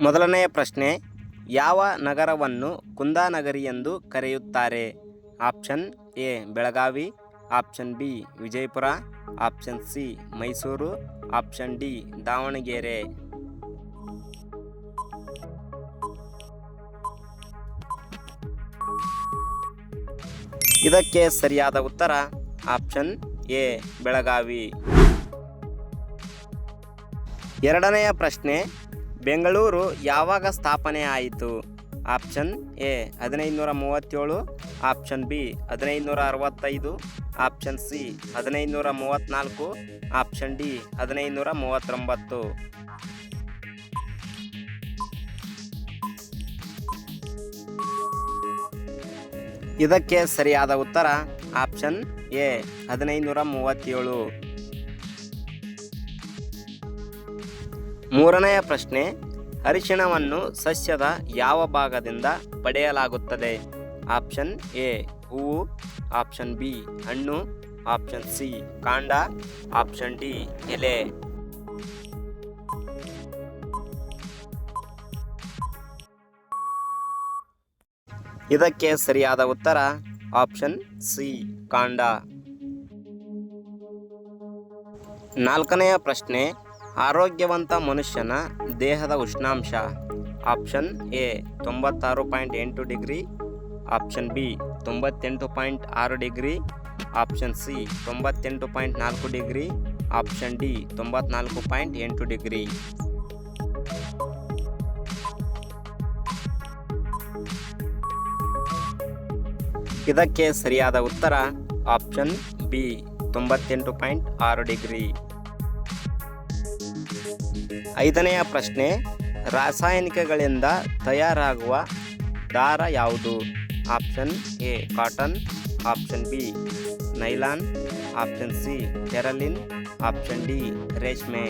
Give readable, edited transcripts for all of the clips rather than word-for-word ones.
ಮೊದಲನೆಯ ಪ್ರಶ್ನೆ, ಯಾವ ನಗರವನ್ನು ಕುಂದಾನಗರಿ ಎಂದು ಕರೆಯುತ್ತಾರೆ? Option A Belagavi, option B Vijayapura, option C Mysuru, option D Davanagere. ಇದಕ್ಕೆ ಸರಿಯಾದ ಉತ್ತರ ಆಪ್ಷನ್ ಎ ಬೆಳಗಾವಿ. ಎರಡನೆಯ ಪ್ರಶ್ನೆ, ಬೆಂಗಳೂರು ಯಾವಾಗ ಸ್ಥಾಪನೆ ಆಯಿತು? Option A 1537, option B 1565, option C 1534, option D 1539. ಇದಕ್ಕೆ ಸರಿಯಾದ ಉತ್ತರ ಆಪ್ಷನ್ ಎ 1537. ಮೂರನೆಯ ಪ್ರಶ್ನೆ, ಅರಿಶಿಣವನ್ನು ಸಸ್ಯದ ಯಾವ ಭಾಗದಿಂದ ಪಡೆಯಲಾಗುತ್ತದೆ? ಆಪ್ಷನ್ ಎ ಹೂವು, ಆಪ್ಷನ್ ಬಿ ಹಣ್ಣು, ಆಪ್ಷನ್ ಸಿ ಕಾಂಡ, ಆಪ್ಷನ್ ಡಿ ಎಲೆ. ಇದಕ್ಕೆ ಸರಿಯಾದ ಉತ್ತರ ಆಪ್ಷನ್ ಸಿ ಕಾಂಡ. ನಾಲ್ಕನೆಯ ಪ್ರಶ್ನೆ, ಆರೋಗ್ಯವಂತ ಮನುಷ್ಯನ ದೇಹದ ಉಷ್ಣಾಂಶ. Option A 96.8 degree, option B 98.6 degree, option C 98.4 degree, option D 94.8 degree. ಇದಕ್ಕೆ ಸರಿಯಾದ ಉತ್ತರ ಆಪ್ಷನ್ ಬಿ 98.6 ಡಿಗ್ರಿ. ಐದನೆಯ ಪ್ರಶ್ನೆ, ರಾಸಾಯನಿಕಗಳಿಂದ ತಯಾರಾಗುವ ದಾರ ಯಾವುದು? Option A cotton, option B nylon, option C terylene, option D ರೇಷ್ಮೆ.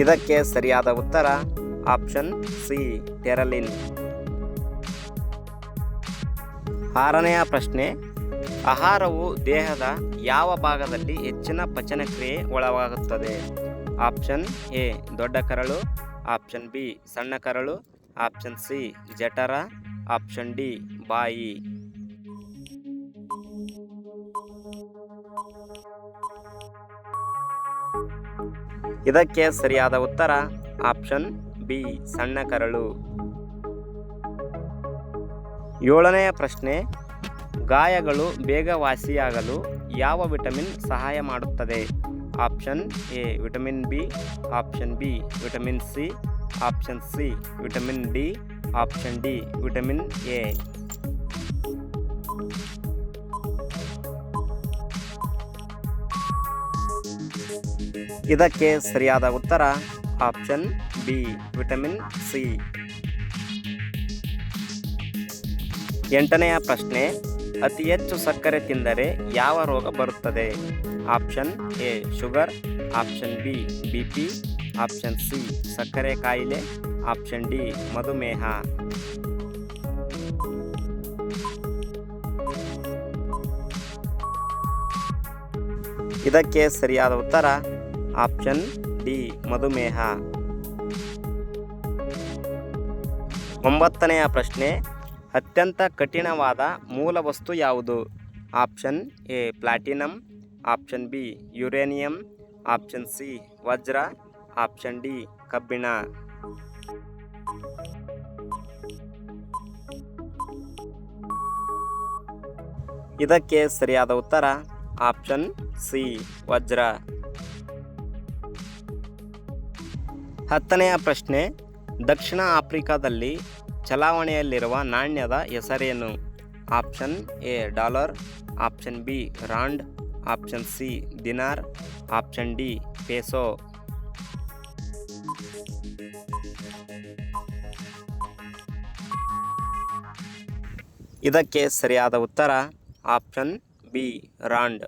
ಇದಕ್ಕೆ ಸರಿಯಾದ ಉತ್ತರ ಆಪ್ಷನ್ ಸಿ ಟೆರಲಿನ್. ಆರನೆಯ ಪ್ರಶ್ನೆ, ಆಹಾರವು ದೇಹದ ಯಾವ ಭಾಗದಲ್ಲಿ ಹೆಚ್ಚಿನ ಪಚನಕ್ರಿಯೆ ಒಳಗಾಗುತ್ತದೆ? ಆಪ್ಷನ್ ಎ ದೊಡ್ಡ ಕರಳು, ಆಪ್ಷನ್ ಬಿ ಸಣ್ಣ ಕರಳು, ಆಪ್ಷನ್ ಸಿ ಜಠರ, ಆಪ್ಷನ್ ಡಿ ಬಾಯಿ. ಇದಕ್ಕೆ ಸರಿಯಾದ ಉತ್ತರ ಆಪ್ಷನ್ ಬಿ ಸಣ್ಣ ಕರಳು. ಏಳನೆಯ ಪ್ರಶ್ನೆ, ಗಾಯಗಳು ಬೇಗ ವಾಸಿಯಾಗಲು ಯಾವ ವಿಟಮಿನ್ ಸಹಾಯ ಮಾಡುತ್ತದೆ? Option A vitamin B, option B vitamin C, option C vitamin D, option D vitamin A. ಇದಕ್ಕೆ ಸರಿಯಾದ ಉತ್ತರ ಆಪ್ಷನ್ ಬಿ ವಿಟಮಿನ್ ಸಿ. ಎಂಟನೆಯ ಪ್ರಶ್ನೆ, ಅತಿ ಹೆಚ್ಚು ಸಕ್ಕರೆ ತಿಂದರೆ ಯಾವ ರೋಗ ಬರುತ್ತದೆ? Option A sugar, option B BP, option C ಸಕ್ಕರೆ ಕಾಯಿಲೆ, ಆಪ್ಷನ್ ಡಿ ಮಧುಮೇಹ. ಇದಕ್ಕೆ ಸರಿಯಾದ ಉತ್ತರ ಆಪ್ಷನ್ ಡಿ ಮಧುಮೇಹ. ಒಂಬತ್ತನೆಯ ಪ್ರಶ್ನೆ, ಅತ್ಯಂತ ಕಠಿಣವಾದ ಮೂಲ ವಸ್ತು ಯಾವುದು? Option A platinum, option B uranium, option C ವಜ್ರ, ಆಪ್ಷನ್ ಡಿ ಕಬ್ಬಿಣ. ಇದಕ್ಕೆ ಸರಿಯಾದ ಉತ್ತರ ಆಪ್ಷನ್ ಸಿ ವಜ್ರ. ಹತ್ತನೆಯ ಪ್ರಶ್ನೆ, ದಕ್ಷಿಣ ಆಫ್ರಿಕಾದಲ್ಲಿ ಚಲಾವಣೆಯಲ್ಲಿರುವ ನಾಣ್ಯದ ಹೆಸರೇನು? Option A dollar, option B rand, option C ದಿನಾರ್, option D ಪೇಸೋ. ಇದಕ್ಕೆ ಸರಿಯಾದ ಉತ್ತರ ಆಪ್ಷನ್ ಬಿ ರಾಂಡ್.